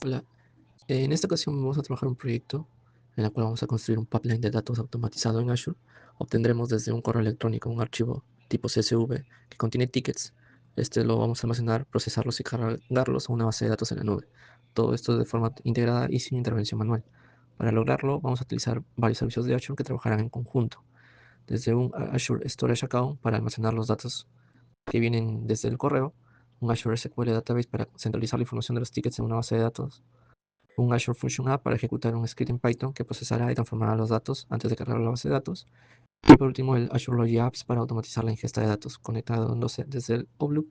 Hola, en esta ocasión vamos a trabajar un proyecto en el cual vamos a construir un pipeline de datos automatizado en Azure. Obtendremos desde un correo electrónico un archivo tipo CSV que contiene tickets. Este lo vamos a almacenar, procesarlos y cargarlos a una base de datos en la nube. Todo esto de forma integrada y sin intervención manual. Para lograrlo, vamos a utilizar varios servicios de Azure que trabajarán en conjunto. Desde un Azure Storage Account para almacenar los datos que vienen desde el correo, un Azure SQL Database para centralizar la información de los tickets en una base de datos, un Azure Function App para ejecutar un script en Python que procesará y transformará los datos antes de cargar la base de datos. Y por último, el Azure Logi Apps para automatizar la ingesta de datos, conectándose desde el Outlook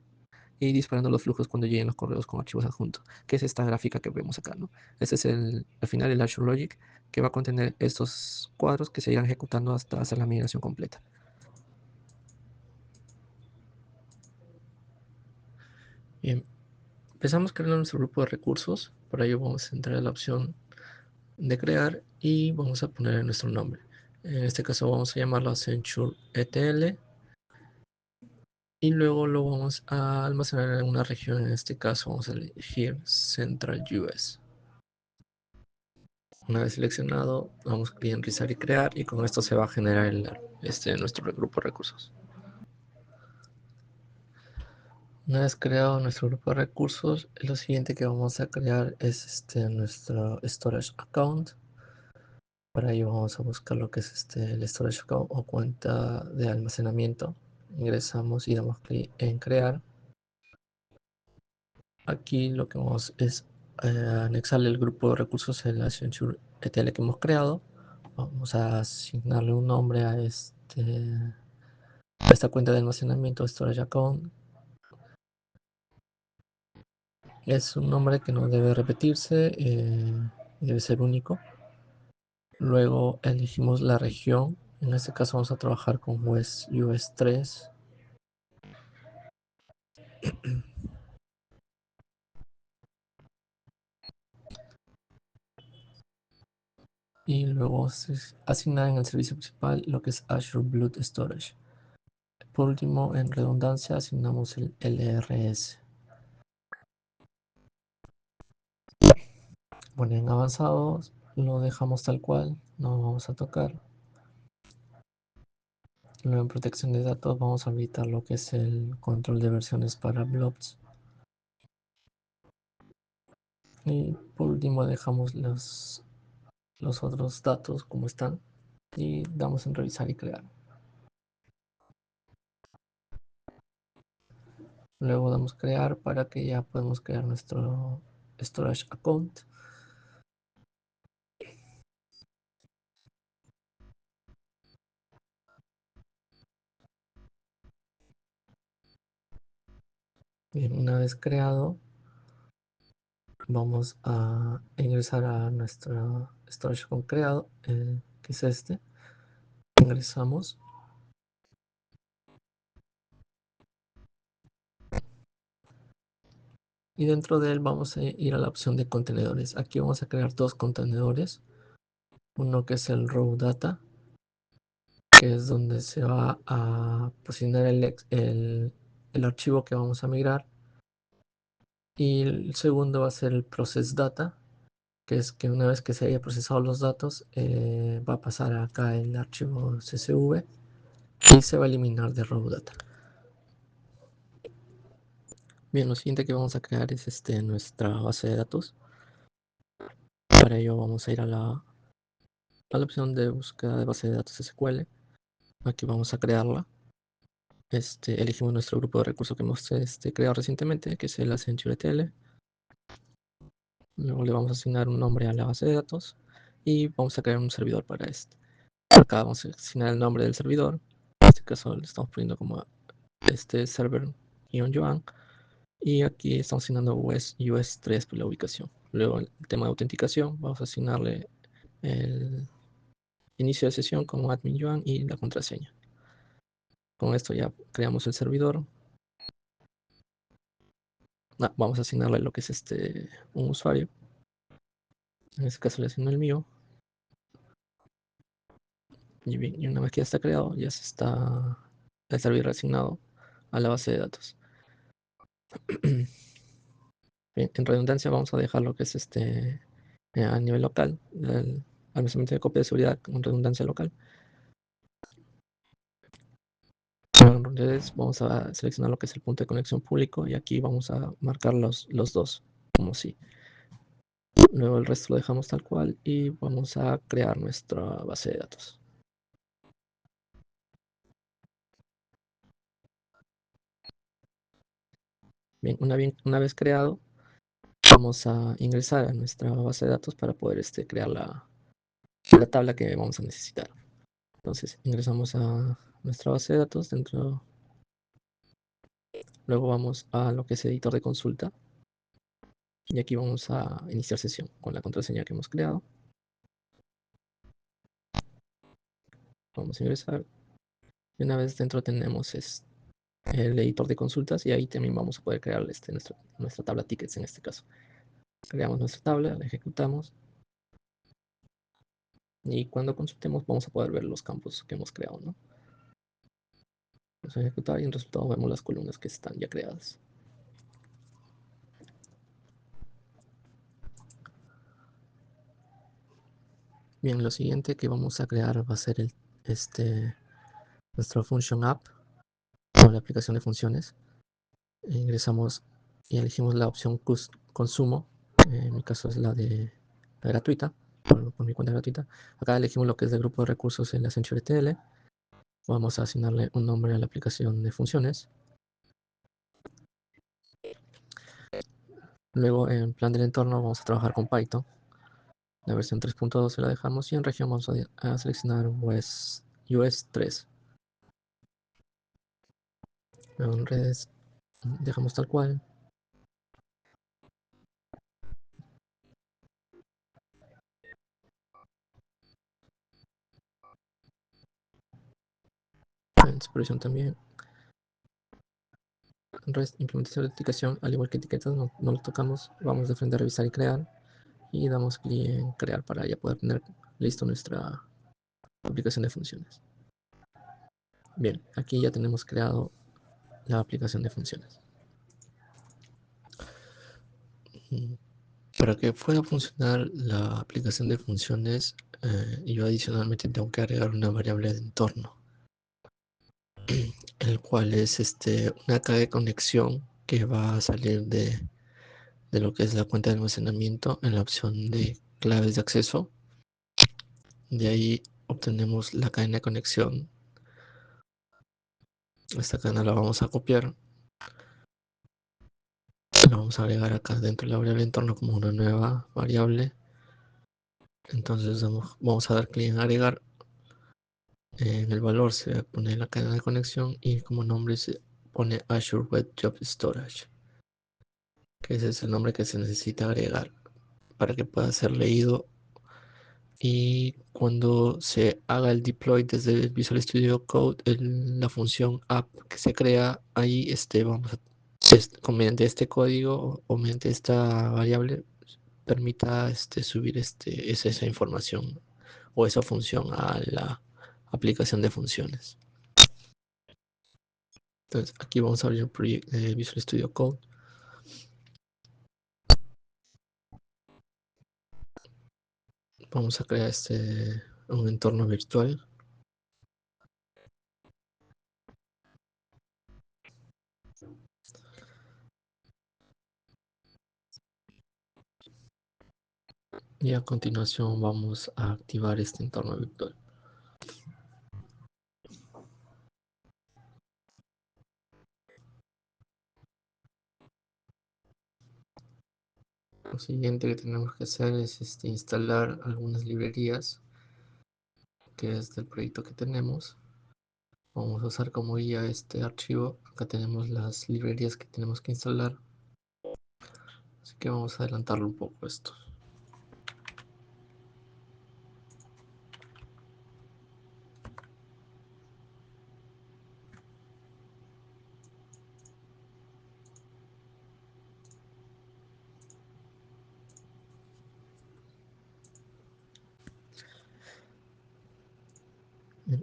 y disparando los flujos cuando lleguen los correos con archivos adjuntos, que es esta gráfica que vemos acá, ¿no? Este es al final el Azure Logic, que va a contener estos cuadros que se irán ejecutando hasta hacer la migración completa. Bien, empezamos creando nuestro grupo de recursos. Para ello vamos a entrar a la opción de crear y vamos a poner nuestro nombre. En este caso vamos a llamarlo Accenture ETL y luego lo vamos a almacenar en una región. En este caso vamos a elegir Central US. Una vez seleccionado, vamos a clic en Realizar y Crear y con esto se va a generar nuestro grupo de recursos. Una vez creado nuestro grupo de recursos, lo siguiente que vamos a crear es nuestro Storage Account. Para ello vamos a buscar lo que es el storage account o cuenta de almacenamiento. Ingresamos y damos clic en crear. Aquí lo que vamos es anexarle el grupo de recursos en la Accenture ETL que hemos creado. Vamos a asignarle un nombre a esta cuenta de almacenamiento storage account. Es un nombre que no debe repetirse, debe ser único. Luego elegimos la región. En este caso vamos a trabajar con West US 3. Y luego asignar en el servicio principal lo que es Azure Blood Storage. Por último, en redundancia, asignamos el LRS. Bueno, en avanzados lo dejamos tal cual, no vamos a tocar. Luego en protección de datos vamos a habilitar lo que es el control de versiones para blobs. Y por último dejamos los otros datos como están y damos en revisar y crear. Luego damos crear para que ya podamos crear nuestro storage account. Bien, una vez creado, vamos a ingresar a nuestro storage account creado, que es este. Ingresamos. Y dentro de él vamos a ir a la opción de contenedores. Aquí vamos a crear dos contenedores. Uno que es el raw data, que es donde se va a posicionar el archivo que vamos a migrar. Y el segundo va a ser el process data, que es que una vez que se haya procesado los datos, va a pasar acá el archivo CSV y se va a eliminar de raw data. Bien, lo siguiente que vamos a crear es nuestra base de datos. Para ello vamos a ir a la opción de búsqueda de base de datos SQL. Aquí vamos a crearla. Elegimos nuestro grupo de recursos que hemos creado recientemente, que es el Accenture ETL. Luego le vamos a asignar un nombre a la base de datos y vamos a crear un servidor para este. Acá vamos a asignar el nombre del servidor. En este caso le estamos poniendo como server-joan. Y aquí estamos asignando West US 3 por la ubicación. Luego el tema de autenticación, vamos a asignarle el inicio de sesión como admin Joan y la contraseña. Con esto ya creamos el servidor. Vamos a asignarle lo que es un usuario. En este caso le asigno el mío. Y bien, y una vez que ya está creado, ya se está el servidor asignado a la base de datos. Bien, en redundancia vamos a dejar lo que es a nivel local, el almacenamiento de copia de seguridad con redundancia local. En redes vamos a seleccionar lo que es el punto de conexión público y aquí vamos a marcar los dos, como si. Luego el resto lo dejamos tal cual y vamos a crear nuestra base de datos. Bien, una vez creado, vamos a ingresar a nuestra base de datos para poder crear la tabla que vamos a necesitar. Entonces ingresamos a nuestra base de datos luego vamos a lo que es editor de consulta y aquí vamos a iniciar sesión con la contraseña que hemos creado. Vamos a ingresar y una vez dentro tenemos el editor de consultas y ahí también vamos a poder crear nuestra tabla tickets en este caso. Creamos nuestra tabla, la ejecutamos y cuando consultemos vamos a poder ver los campos que hemos creado, ¿no? Vamos a ejecutar y en resultado vemos las columnas que están ya creadas. Bien, lo siguiente que vamos a crear va a ser nuestro function app o la aplicación de funciones. Ingresamos y elegimos la opción consumo, en mi caso es la gratuita, por mi cuenta gratuita. Acá elegimos lo que es el grupo de recursos en la Accenture TL. Vamos a asignarle un nombre a la aplicación de funciones. Luego en plan del entorno vamos a trabajar con Python. La versión 3.2 la dejamos y en región vamos a seleccionar US 3. Luego en redes dejamos tal cual. En supervisión también. REST, implementación de aplicación, al igual que etiquetas, no lo tocamos. Vamos de frente a revisar y crear. Y damos clic en crear para ya poder tener listo nuestra aplicación de funciones. Bien, aquí ya tenemos creado la aplicación de funciones. Para que pueda funcionar la aplicación de funciones, yo adicionalmente tengo que agregar una variable de entorno, el cual es una clave de conexión que va a salir de lo que es la cuenta de almacenamiento en la opción de claves de acceso. De ahí obtenemos la cadena de conexión. Esta cadena la vamos a copiar. La vamos a agregar acá dentro de la variable entorno como una nueva variable. Entonces vamos a dar clic en agregar. En el valor se pone la cadena de conexión y como nombre se pone Azure Web Job Storage, que ese es el nombre que se necesita agregar para que pueda ser leído. Y cuando se haga el deploy desde el Visual Studio Code, la función app que se crea ahí, vamos a mediante este código o mediante esta variable permita subir esa información o esa función a la aplicación de funciones. Entonces aquí vamos a abrir el proyecto de Visual Studio Code. Vamos a crear un entorno virtual. Y a continuación vamos a activar este entorno virtual. Lo siguiente que tenemos que hacer es instalar algunas librerías que es del proyecto que tenemos. Vamos a usar como guía este archivo. Acá tenemos las librerías que tenemos que instalar. Así que vamos a adelantarlo un poco esto.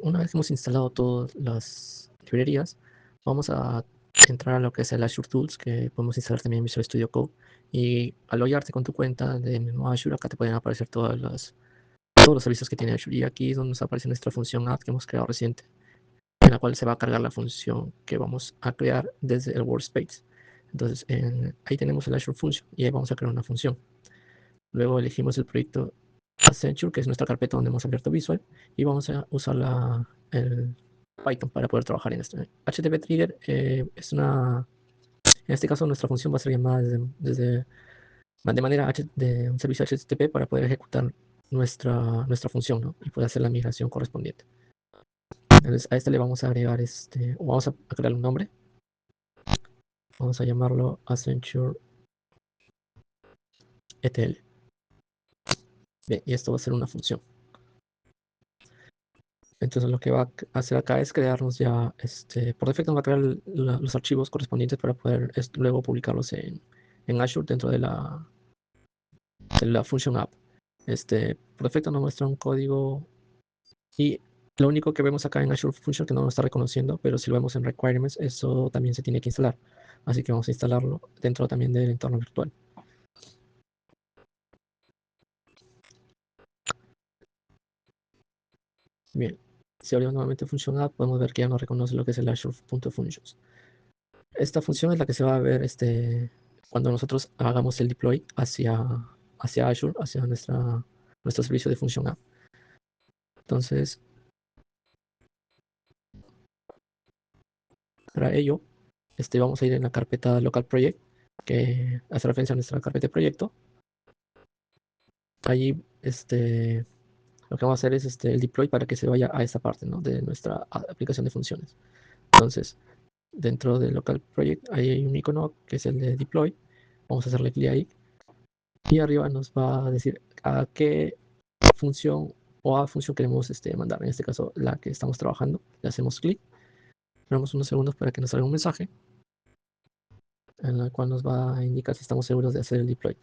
Una vez que hemos instalado todas las librerías, vamos a entrar a lo que es el Azure Tools, que podemos instalar también en Visual Studio Code. Y al loguearte con tu cuenta de mismo Azure, acá te pueden aparecer todos los servicios que tiene Azure. Y aquí es donde nos aparece nuestra función app que hemos creado reciente, en la cual se va a cargar la función que vamos a crear desde el workspace. Entonces, ahí tenemos el Azure Function y ahí vamos a crear una función. Luego elegimos el proyecto Accenture, que es nuestra carpeta donde hemos abierto Visual, y vamos a usar el Python para poder trabajar en esto. HTTP Trigger en este caso nuestra función va a ser llamada de manera de un servicio HTTP para poder ejecutar nuestra función, ¿no? Y poder hacer la migración correspondiente. Entonces a este le vamos a agregar o vamos a crear un nombre. Vamos a llamarlo Accenture ETL. Bien, y esto va a ser una función. Entonces lo que va a hacer acá es crearnos ya, por defecto nos va a crear los archivos correspondientes para poder luego publicarlos en Azure dentro de la función app. Por defecto nos muestra un código y lo único que vemos acá en Azure Function que no nos está reconociendo, pero si lo vemos en Requirements, eso también se tiene que instalar. Así que vamos a instalarlo dentro también del entorno virtual. Bien, si abrimos nuevamente Function App, podemos ver que ya nos reconoce lo que es el Azure.functions. Esta función es la que se va a ver cuando nosotros hagamos el deploy hacia Azure, hacia nuestro servicio de Function App. Entonces, para ello, vamos a ir en la carpeta Local Project, que hace referencia a nuestra carpeta de proyecto. Allí, lo que vamos a hacer es el deploy para que se vaya a esta parte, ¿no? De nuestra aplicación de funciones. Entonces, dentro de Local Project, ahí hay un icono que es el de deploy. Vamos a hacerle clic ahí. Y arriba nos va a decir a qué función o a función queremos mandar. En este caso, la que estamos trabajando. Le hacemos clic. Esperamos unos segundos para que nos salga un mensaje en el cual nos va a indicar si estamos seguros de hacer el deploy.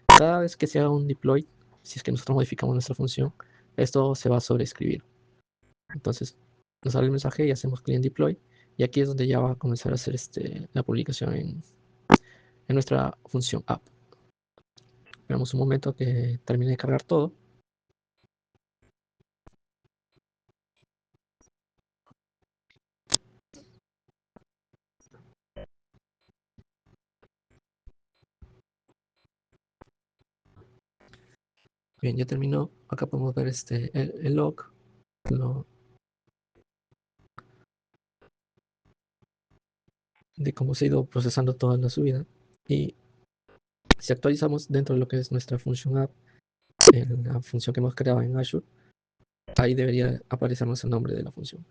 Cada vez que se haga un deploy, si es que nosotros modificamos nuestra función, esto se va a sobreescribir. Entonces, nos sale el mensaje y hacemos clic en deploy. Y aquí es donde ya va a comenzar a hacer la publicación en nuestra función app. Esperamos un momento que termine de cargar todo. Bien, ya terminó. Acá podemos ver el log de cómo se ha ido procesando toda la subida. Y si actualizamos dentro de lo que es nuestra función app, en la función que hemos creado en Azure, ahí debería aparecernos el nombre de la función.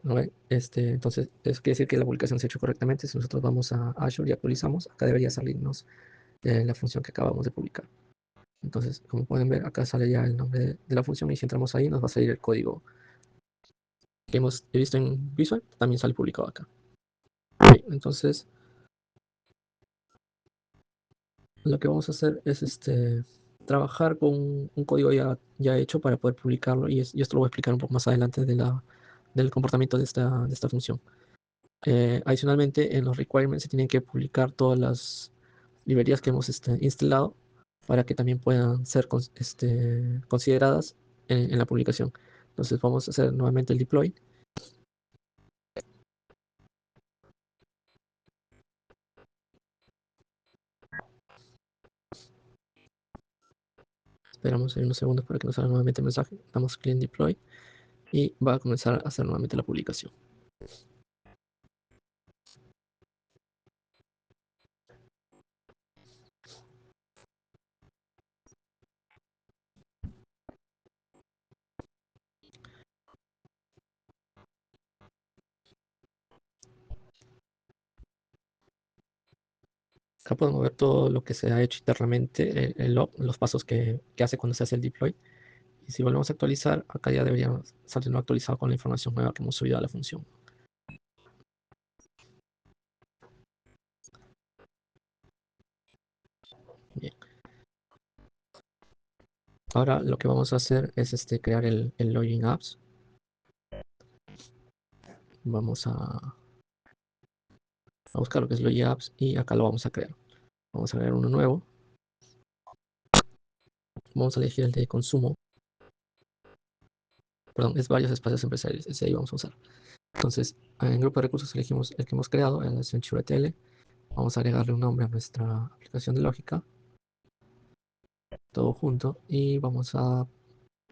¿No ven? Entonces, eso quiere decir que la publicación se ha hecho correctamente. Si nosotros vamos a Azure y actualizamos, acá debería salirnos la función que acabamos de publicar. Entonces, como pueden ver, acá sale ya el nombre de la función y si entramos ahí nos va a salir el código que hemos visto en Visual, también sale publicado acá. Okay, entonces, lo que vamos a hacer es trabajar con un código ya hecho para poder publicarlo y esto lo voy a explicar un poco más adelante del comportamiento de esta función. Adicionalmente, en los requirements se tienen que publicar todas las librerías que hemos instalado para que también puedan ser consideradas en la publicación. Entonces vamos a hacer nuevamente el deploy. Esperamos unos segundos para que nos salga nuevamente el mensaje. Damos clic en deploy y va a comenzar a hacer nuevamente la publicación. Acá podemos ver todo lo que se ha hecho internamente, el log, los pasos que hace cuando se hace el deploy. Y si volvemos a actualizar, acá ya debería salir actualizado con la información nueva que hemos subido a la función. Bien. Ahora lo que vamos a hacer es crear el login apps. vamos a buscar lo que es Logi Apps y acá lo vamos a crear. Vamos a crear uno nuevo. Vamos a elegir el de consumo. Perdón, es varios espacios empresariales. Ese ahí vamos a usar. Entonces, en grupo de recursos elegimos el que hemos creado, la nación ChivTL. Vamos a agregarle un nombre a nuestra aplicación de lógica. Todo junto. Y vamos a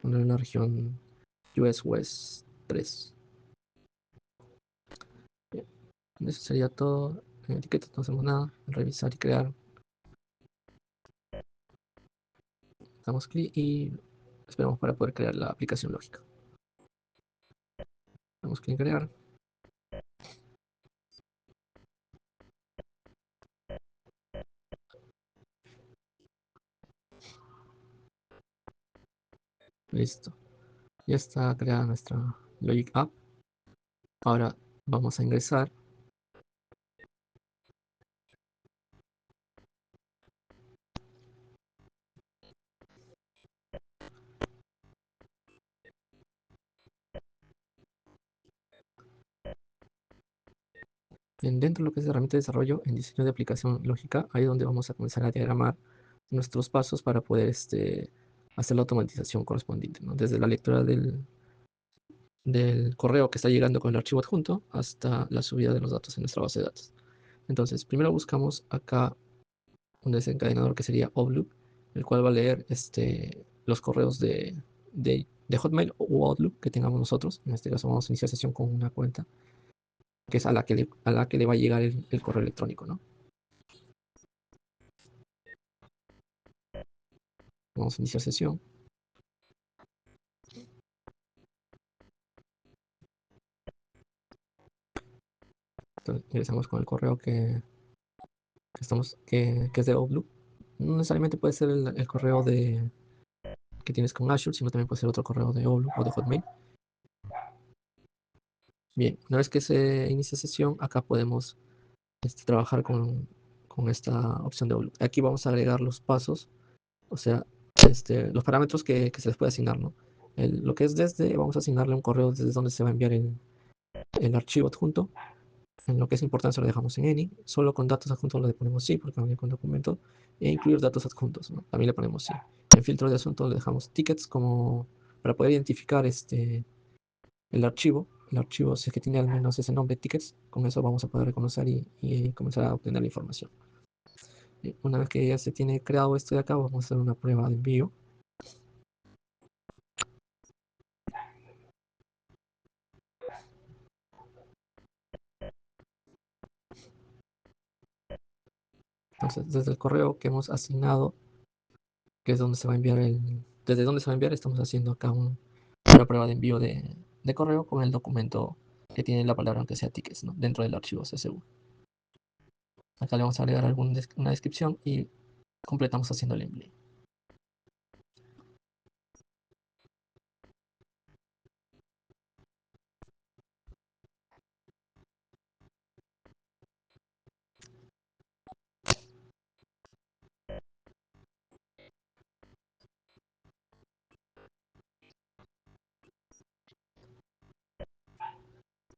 poner una región US West 3. Bien. Eso sería todo. En etiquetas no hacemos nada. Revisar y crear. Damos clic y esperamos para poder crear la aplicación lógica. Damos clic en crear. Listo. Ya está creada nuestra Logic App. Ahora vamos a ingresar. Dentro de lo que es herramienta de desarrollo, en diseño de aplicación lógica, ahí es donde vamos a comenzar a diagramar nuestros pasos para poder hacer la automatización correspondiente, ¿no? Desde la lectura del correo que está llegando con el archivo adjunto hasta la subida de los datos en nuestra base de datos. Entonces, primero buscamos acá un desencadenador que sería Outlook, el cual va a leer los correos de Hotmail o Outlook que tengamos nosotros. En este caso vamos a iniciar sesión con una cuenta que es a la que le va a llegar el correo electrónico, ¿no? Vamos a iniciar sesión. Entonces, ingresamos con el correo que es de Outlook. No necesariamente puede ser el correo que tienes con Azure, sino también puede ser otro correo de Outlook o de Hotmail. Bien, una vez que se inicia sesión, acá podemos trabajar con esta opción de Outlook. Aquí vamos a agregar los pasos, o sea, los parámetros que se les puede asignar, ¿no? Lo que es vamos a asignarle un correo desde donde se va a enviar el archivo adjunto. En lo que es importante lo dejamos en any. Solo con datos adjuntos le ponemos sí, porque viene con documento. E incluir datos adjuntos, ¿no? También le ponemos sí. En filtro de asuntos le dejamos tickets como para poder identificar el archivo. El archivo, si es que tiene al menos ese nombre, tickets, con eso vamos a poder reconocer y comenzar a obtener la información. Y una vez que ya se tiene creado esto de acá, vamos a hacer una prueba de envío. Entonces, desde el correo que hemos asignado, que es donde se va a enviar desde donde se va a enviar, estamos haciendo acá una prueba de envío de correo con el documento que tiene la palabra aunque sea tickets, ¿no? Dentro del archivo CSV. Acá le vamos a agregar una descripción y completamos haciendo el envío.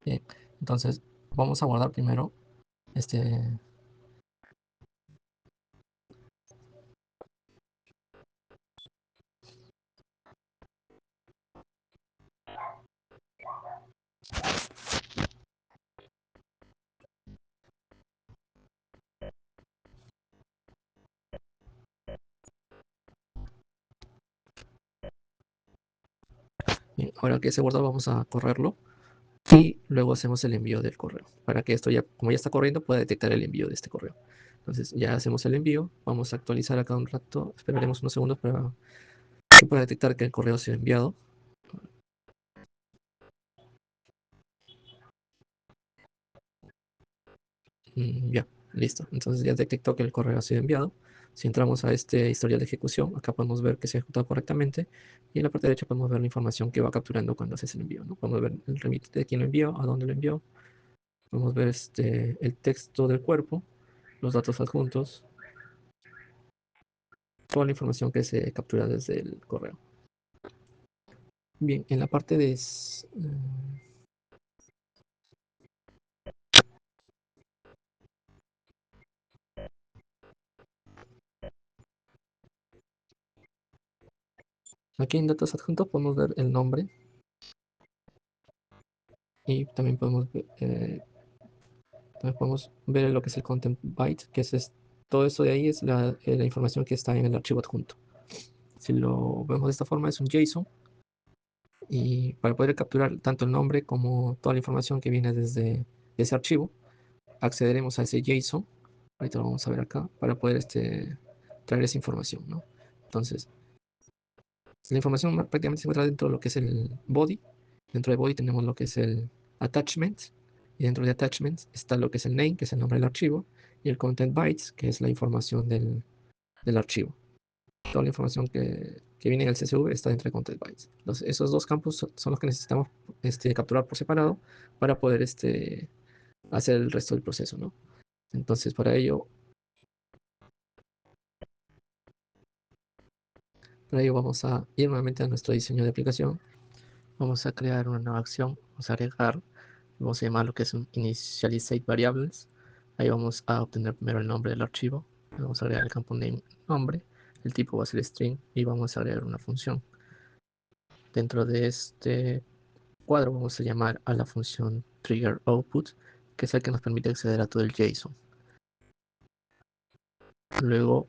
Bien, entonces vamos a guardar primero este. Bien, ahora que se guardó vamos a correrlo y luego hacemos el envío del correo para que esto ya, como ya está corriendo, pueda detectar el envío de este correo. Entonces ya hacemos el envío, vamos a actualizar acá un rato, esperaremos unos segundos para que pueda detectar que el correo se ha enviado. Ya, listo. Entonces ya detectó que el correo ha sido enviado. Si entramos a este historial de ejecución, acá podemos ver que se ha ejecutado correctamente y en la parte derecha podemos ver la información que va capturando cuando haces el envío, ¿no? Podemos ver el remit de quién lo envió, a dónde lo envió. Podemos ver el texto del cuerpo, los datos adjuntos, toda la información que se captura desde el correo. Bien, en la parte Aquí en datos adjuntos podemos ver el nombre y también podemos ver lo que es el content byte, que todo eso de ahí es la información que está en el archivo adjunto. Si lo vemos de esta forma, es un JSON, y para poder capturar tanto el nombre como toda la información que viene desde ese archivo, accederemos a ese JSON. Ahorita lo vamos a ver acá para poder traer esa información, ¿no? Entonces, la información prácticamente se encuentra dentro de lo que es el body. Dentro de body tenemos lo que es el attachment. Y dentro de attachment está lo que es el name, que es el nombre del archivo. Y el content bytes, que es la información del archivo. Toda la información que viene en el CSV está dentro de content bytes. Entonces, esos dos campos son los que necesitamos capturar por separado para poder hacer el resto del proceso, ¿no? Entonces, para ello vamos a ir nuevamente a nuestro diseño de aplicación. Vamos a crear una nueva acción. Vamos a agregar, vamos a llamar lo que es un initialize variables. Ahí vamos a obtener primero el nombre del archivo. Vamos a agregar el campo name nombre. El tipo va a ser string y vamos a agregar una función. Dentro de este cuadro vamos a llamar a la función trigger output, que es el que nos permite acceder a todo el JSON. Luego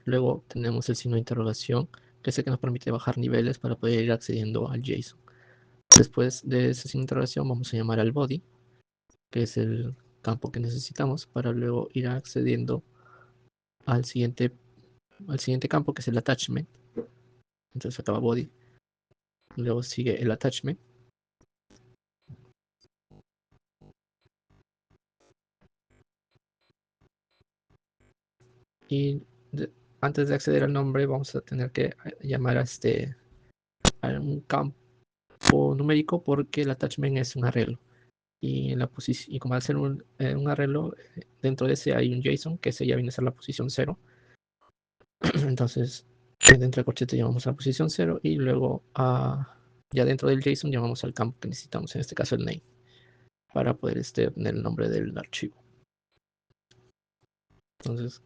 Luego tenemos el signo de interrogación, que es el que nos permite bajar niveles para poder ir accediendo al JSON. Después de ese signo de interrogación vamos a llamar al body, que es el campo que necesitamos para luego ir accediendo al siguiente campo, que es el attachment. Entonces acaba body, luego sigue el attachment. Y antes de acceder al nombre vamos a tener que llamar a un campo numérico, porque el attachment es un arreglo. Y, y como al ser un arreglo, dentro de ese hay un JSON, que ese ya viene a ser la posición 0. Entonces, dentro del corchete llamamos a la posición 0 y luego ya dentro del JSON llamamos al campo que necesitamos, en este caso el name, para poder obtener el nombre del archivo. Entonces,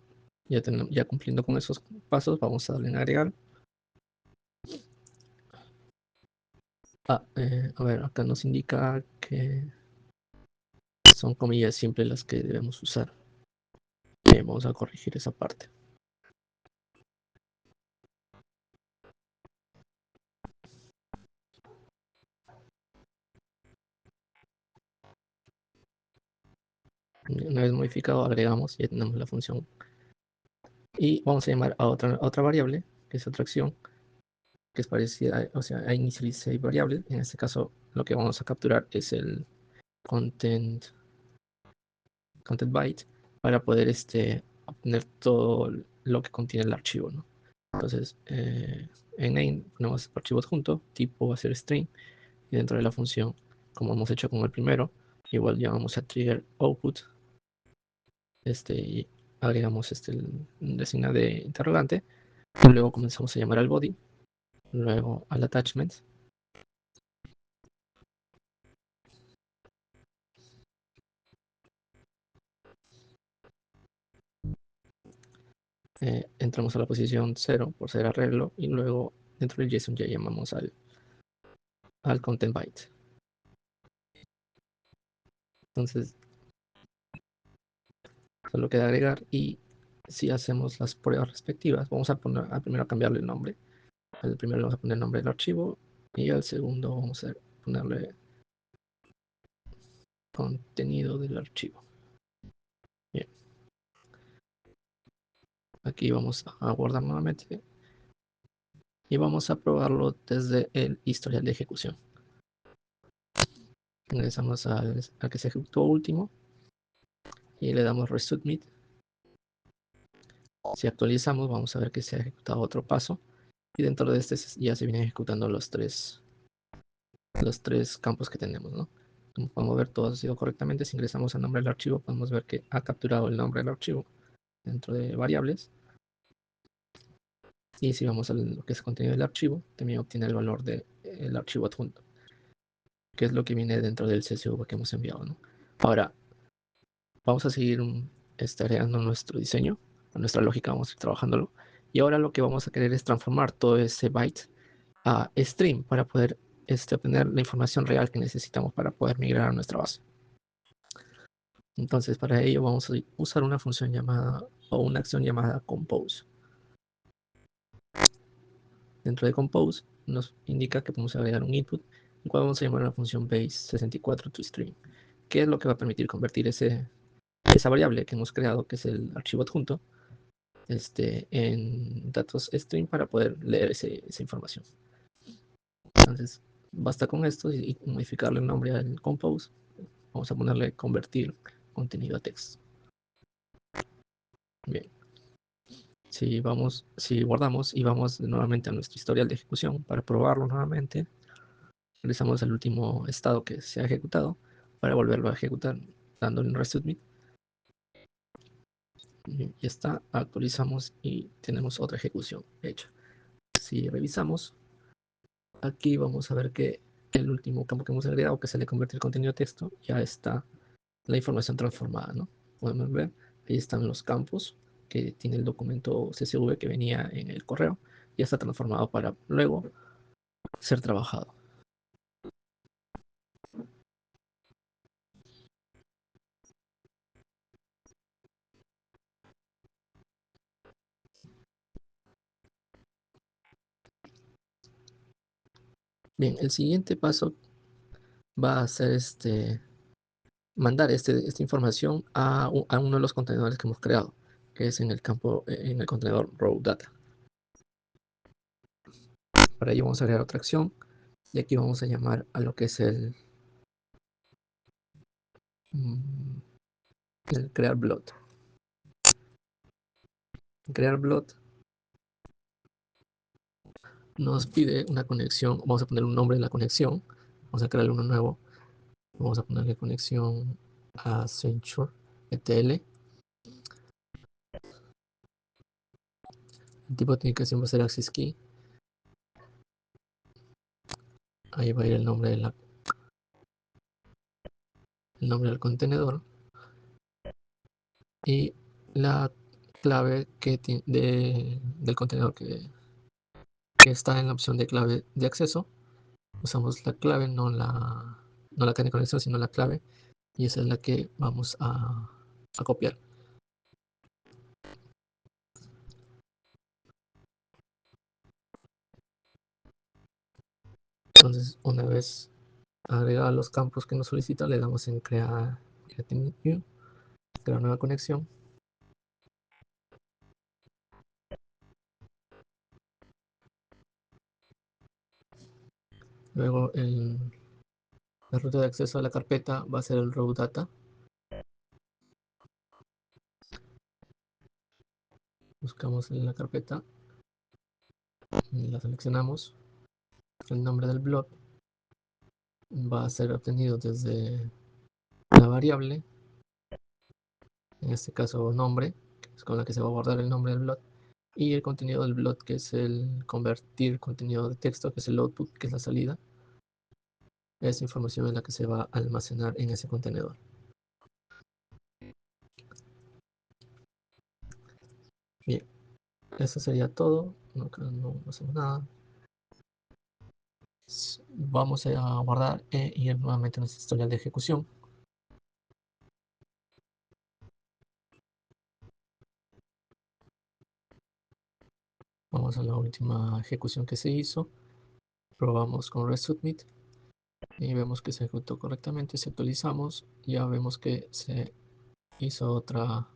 ya cumpliendo con esos pasos, vamos a darle en agregar. A ver, acá nos indica que son comillas simples las que debemos usar. Vamos a corregir esa parte. Una vez modificado, agregamos y ya tenemos la función. Y vamos a llamar a otra variable, que es otra acción, que es parecida, o sea, a initialize variable. En este caso, lo que vamos a capturar es el content byte para poder obtener todo lo que contiene el archivo, ¿no? Entonces, en name ponemos archivo adjunto, tipo va a ser string, y dentro de la función, como hemos hecho con el primero, igual llamamos a trigger output, y agregamos el signo de interrogante, y luego comenzamos a llamar al body, luego al attachment. Entramos a la posición 0 por ser arreglo, y luego dentro del JSON ya llamamos al content byte. Entonces solo queda agregar, y si hacemos las pruebas respectivas, vamos a primero a cambiarle el nombre. Al primero le vamos a poner el nombre del archivo, y al segundo vamos a ponerle contenido del archivo. Bien. Aquí vamos a guardar nuevamente y vamos a probarlo desde el historial de ejecución. Ingresamos al que se ejecutó último y le damos resubmit. Si actualizamos, vamos a ver que se ha ejecutado otro paso, y dentro de este ya se vienen ejecutando los tres campos que tenemos, ¿no? Como podemos ver, todo ha sido correctamente. Si ingresamos al nombre del archivo, podemos ver que ha capturado el nombre del archivo dentro de variables. Y si vamos a lo que es el contenido del archivo, también obtiene el valor del archivo adjunto. qué es lo que viene dentro del CSV que hemos enviado, ¿no? Ahora, vamos a seguir agregando nuestro diseño, nuestra lógica, vamos a ir trabajándolo. Y ahora lo que vamos a querer es transformar todo ese byte a stream para poder obtener la información real que necesitamos para poder migrar a nuestra base. Entonces, para ello vamos a usar una función llamada, o una acción llamada compose. Dentro de compose nos indica que podemos agregar un input, el cual vamos a llamar a la función base64 to stream, que es lo que va a permitir convertir esa variable que hemos creado, que es el archivo adjunto, en datos stream para poder leer esa información. Entonces, basta con esto y modificarle el nombre al compose. Vamos a ponerle convertir contenido a texto. Bien. Si guardamos y vamos nuevamente a nuestro historial de ejecución para probarlo nuevamente, regresamos al último estado que se ha ejecutado para volverlo a ejecutar dándole un resubmit. Y ya está, actualizamos y tenemos otra ejecución hecha. Si revisamos, aquí vamos a ver que el último campo que hemos agregado, que se le convierte el contenido a texto, ya está la información transformada, ¿no? Podemos ver, ahí están los campos que tiene el documento CSV que venía en el correo, ya está transformado para luego ser trabajado. Bien, el siguiente paso va a ser mandar esta información a uno de los contenedores que hemos creado, que es en el campo, en el contenedor raw data. Para ello vamos a agregar otra acción y aquí vamos a llamar a lo que es el crear blood. Crear blood nos pide una conexión, vamos a poner un nombre en la conexión, vamos a crear uno nuevo, vamos a ponerle conexión a Accenture ETL. El tipo de autenticación va a ser access key. Ahí va a ir el nombre del contenedor y la clave del contenedor que está en la opción de clave de acceso. Usamos la clave, no la cadena de conexión, sino la clave, y esa es la que vamos a copiar. Entonces, una vez agregados los campos que nos solicita, le damos en crear new, crear nueva conexión. Luego la ruta de acceso a la carpeta va a ser el raw data. Buscamos en la carpeta, y la seleccionamos. El nombre del blog va a ser obtenido desde la variable, en este caso nombre, que es con la que se va a guardar el nombre del blog, y el contenido del blog, que es el convertir contenido de texto, que es el output, que es la salida. Esa información es la que se va a almacenar en ese contenedor. Bien, eso sería todo. No hacemos nada. Vamos a guardar e ir nuevamente a nuestra historial de ejecución. Vamos a la última ejecución que se hizo. Probamos con resubmit y vemos que se ejecutó correctamente. Si actualizamos, ya vemos que se hizo otra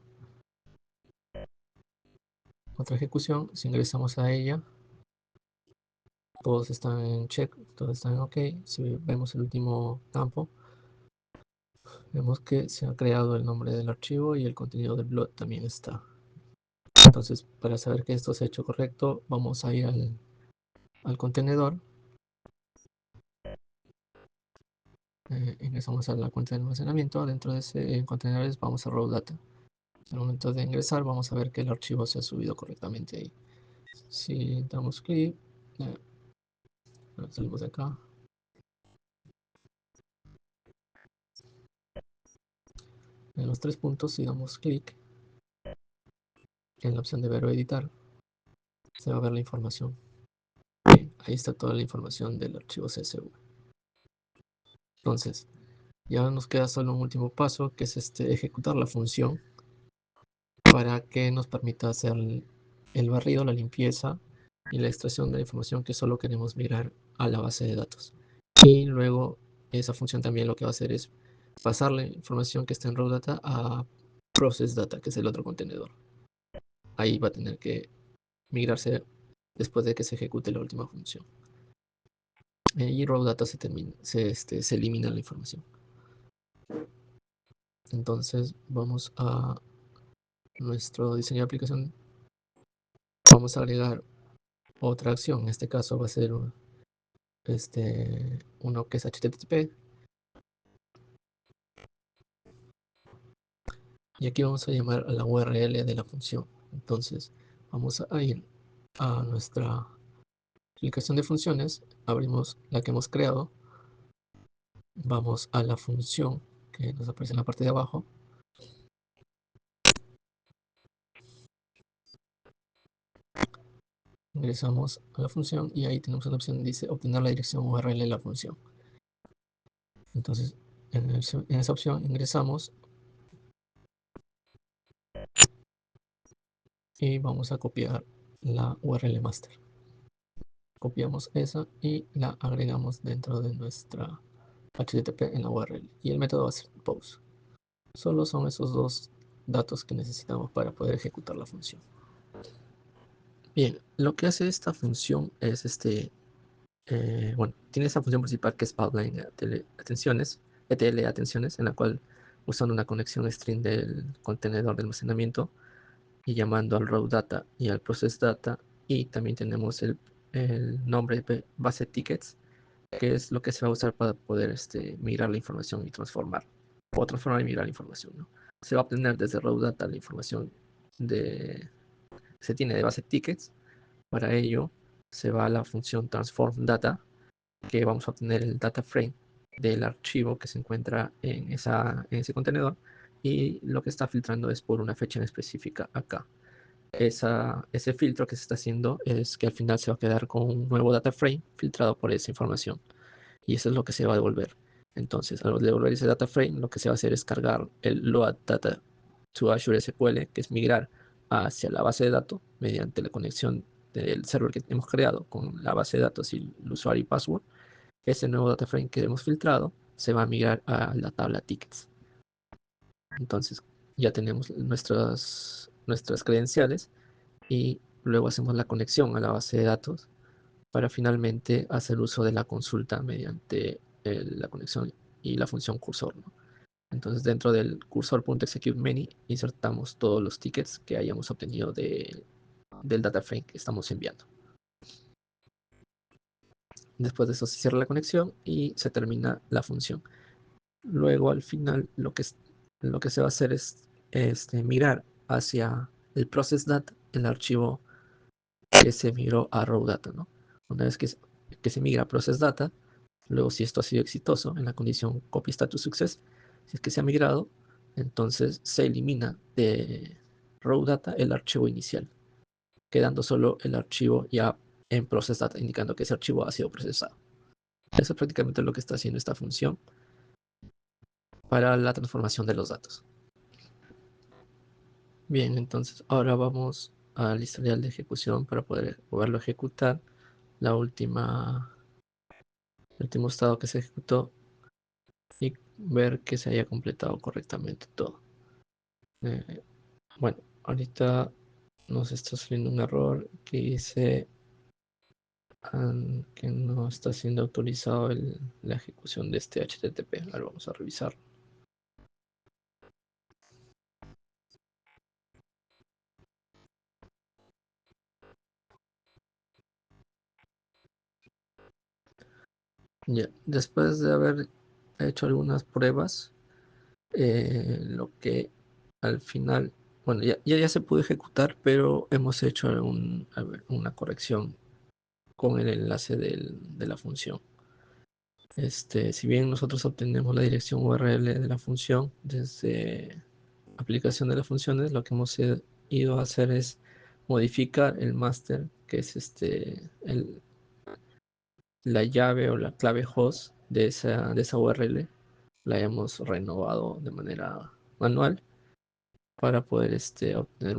ejecución. Si ingresamos a ella, todos están en check, todos están en OK. Si vemos el último campo, vemos que se ha creado el nombre del archivo y el contenido del blog también está. Entonces, para saber que esto se ha hecho correcto, vamos a ir al contenedor. Ingresamos a la cuenta de almacenamiento. Dentro de ese contenedor vamos a raw data. Al momento de ingresar, vamos a ver que el archivo se ha subido correctamente ahí. Si damos clic, salimos de acá. los tres puntos y damos clic en la opción de ver o editar, se va a ver la información. Bien, ahí está toda la información del archivo CSV. Entonces, ya nos queda solo un último paso, que es ejecutar la función para que nos permita hacer el barrido, la limpieza y la extracción de la información que solo queremos migrar a la base de datos. Y luego esa función también lo que va a hacer es pasar la información que está en raw data a process data, que es el otro contenedor. Ahí va a tener que migrarse después de que se ejecute la última función. Y raw data se elimina la información. Entonces vamos a nuestro diseño de aplicación. Vamos a agregar otra acción. En este caso va a ser uno que es HTTP. Y aquí vamos a llamar a la URL de la función. Entonces vamos a ir a nuestra aplicación de funciones. Abrimos la que hemos creado. Vamos a la función que nos aparece en la parte de abajo. Ingresamos a la función y ahí tenemos una opción que dice obtener la dirección URL de la función. Entonces en esa opción ingresamos y vamos a copiar la URL master. Copiamos esa y la agregamos dentro de nuestra HTTP en la URL. Y el método va a ser post. Solo son esos dos datos que necesitamos para poder ejecutar la función. Bien, lo que hace esta función es bueno, tiene esa función principal que es pipeline atenciones, ETL atenciones, en la cual usando una conexión string del contenedor de almacenamiento y llamando al raw data y al process data, y también tenemos el nombre de base tickets, que es lo que se va a usar para poder migrar la información y transformar, o transformar y migrar la información, ¿no? Se va a obtener desde raw data la información se tiene de base tickets. Para ello se va a la función transform data, que vamos a obtener el data frame del archivo que se encuentra en ese contenedor, y lo que está filtrando es por una fecha en específica acá. Ese filtro que se está haciendo es que al final se va a quedar con un nuevo data frame filtrado por esa información, y eso es lo que se va a devolver. Entonces, al devolver ese data frame, lo que se va a hacer es cargar el load data to Azure SQL, que es migrar hacia la base de datos mediante la conexión del server que hemos creado con la base de datos y el usuario y password. Ese nuevo data frame que hemos filtrado se va a migrar a la tabla tickets. Entonces ya tenemos nuestras credenciales y luego hacemos la conexión a la base de datos para finalmente hacer uso de la consulta mediante la conexión y la función cursor, ¿no? Entonces dentro del cursor.executeMany insertamos todos los tickets que hayamos obtenido del data frame que estamos enviando. Después de eso se cierra la conexión y se termina la función. Luego al final lo que se va a hacer es mirar hacia el process data, el archivo que se migró a raw data, ¿no? Una vez que se migra a process data, luego si esto ha sido exitoso en la condición copy status success, si es que se ha migrado, entonces se elimina de raw data el archivo inicial, quedando solo el archivo ya en process data, indicando que ese archivo ha sido procesado. Eso es prácticamente lo que está haciendo esta función para la transformación de los datos. Bien, entonces ahora vamos al historial de ejecución para poderlo ejecutar. El último estado que se ejecutó y ver que se haya completado correctamente todo. Bueno, ahorita nos está saliendo un error que dice que no está siendo autorizado la ejecución de este HTTP. Ahora vamos a revisar. Ya, después de haber hecho algunas pruebas, lo que al final, bueno, ya se pudo ejecutar, pero hemos hecho una corrección con el enlace de la función. Si bien nosotros obtenemos la dirección URL de la función desde aplicación de las funciones, lo que hemos ido a hacer es modificar el master, que es la llave o la clave host de esa URL. La hemos renovado de manera manual para poder obtener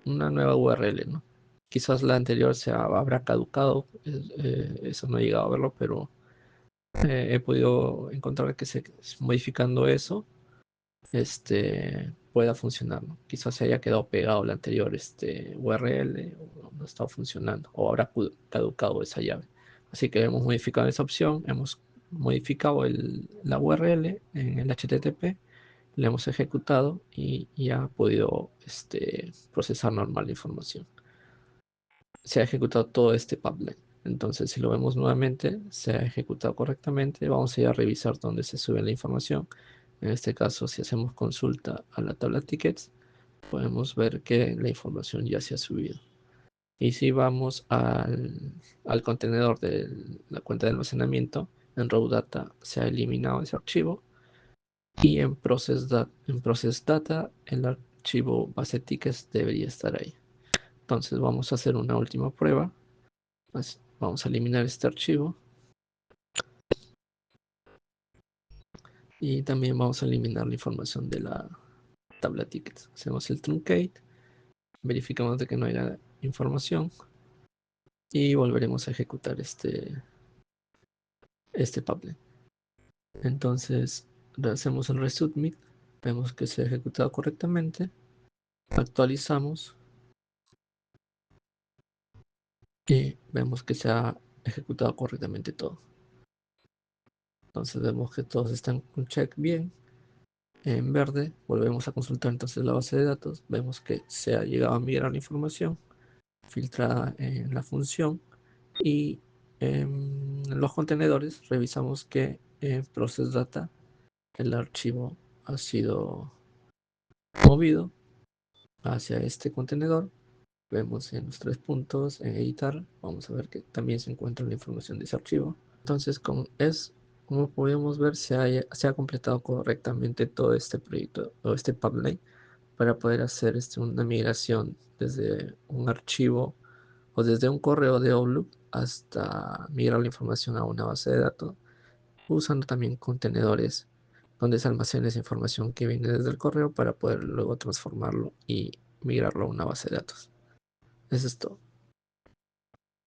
una nueva URL, ¿no? Quizás la anterior habrá caducado, eso no he llegado a verlo, pero he podido encontrar que modificando eso pueda funcionar, ¿no? Quizás se haya quedado pegado la anterior URL o no está funcionando o habrá caducado esa llave. Así que hemos modificado esa opción, hemos modificado la URL en el HTTP, le hemos ejecutado y ha podido procesar normal la información. Se ha ejecutado todo este pipeline. Entonces, si lo vemos nuevamente, se ha ejecutado correctamente. Vamos a ir a revisar dónde se sube la información. En este caso, si hacemos consulta a la tabla tickets, podemos ver que la información ya se ha subido. Y si vamos al contenedor de la cuenta de almacenamiento, en raw data se ha eliminado ese archivo. Y en process data, el archivo base tickets debería estar ahí. Entonces vamos a hacer una última prueba. Vamos a eliminar este archivo. Y también vamos a eliminar la información de la tabla tickets. Hacemos el truncate, verificamos de que no haya información y volveremos a ejecutar este pipeline. Entonces hacemos el resubmit, vemos que se ha ejecutado correctamente, actualizamos y vemos que se ha ejecutado correctamente todo. Entonces vemos que todos están con check bien. En verde volvemos a consultar entonces la base de datos, vemos que se ha llegado a migrar la información filtrada en la función y en los contenedores revisamos que en process data el archivo ha sido movido hacia este contenedor. Vemos en los 3 puntos en editar, vamos a ver que también se encuentra la información de ese archivo. Entonces, como podemos ver, se ha completado correctamente todo este proyecto o este pipeline para poder hacer una migración desde un archivo o desde un correo de Outlook hasta migrar la información a una base de datos, usando también contenedores donde se almacena esa información que viene desde el correo para poder luego transformarlo y migrarlo a una base de datos. Eso es todo.